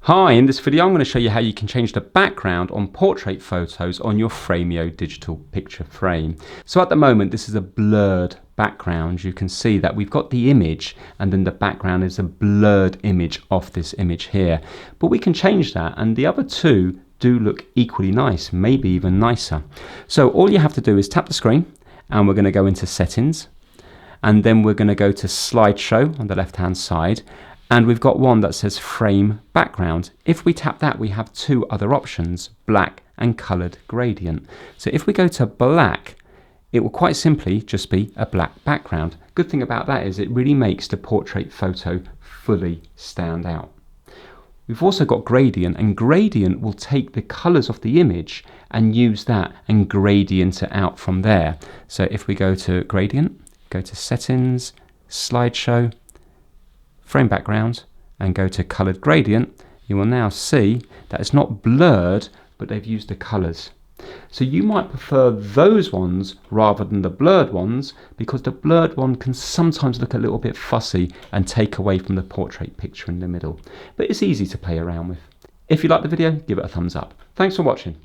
Hi, in this video I'm going to show you how you can change the background on portrait photos on your Frameo digital picture frame. So at the moment this is a blurred background. You can see that we've got the image and then the background is a blurred image of this image here. But we can change that, and the other two do look equally nice, maybe even nicer. So all you have to do is tap the screen and we're going to go into settings, and then we're going to go to slideshow on the left hand side. And we've got one that says frame background. If we tap that, we have two other options, black and colored gradient. So if we go to black, it will quite simply just be a black background. Good thing about that is it really makes the portrait photo fully stand out. We've also got gradient, and gradient will take the colors of the image and use that and gradient it out from there. So if we go to gradient, go to settings, slideshow, frame background, and go to colored gradient, you will now see that it's not blurred, but they've used the colors. So you might prefer those ones rather than the blurred ones, because the blurred one can sometimes look a little bit fussy and take away from the portrait picture in the middle. But it's easy to play around with. If you like the video, give it a thumbs up. Thanks for watching.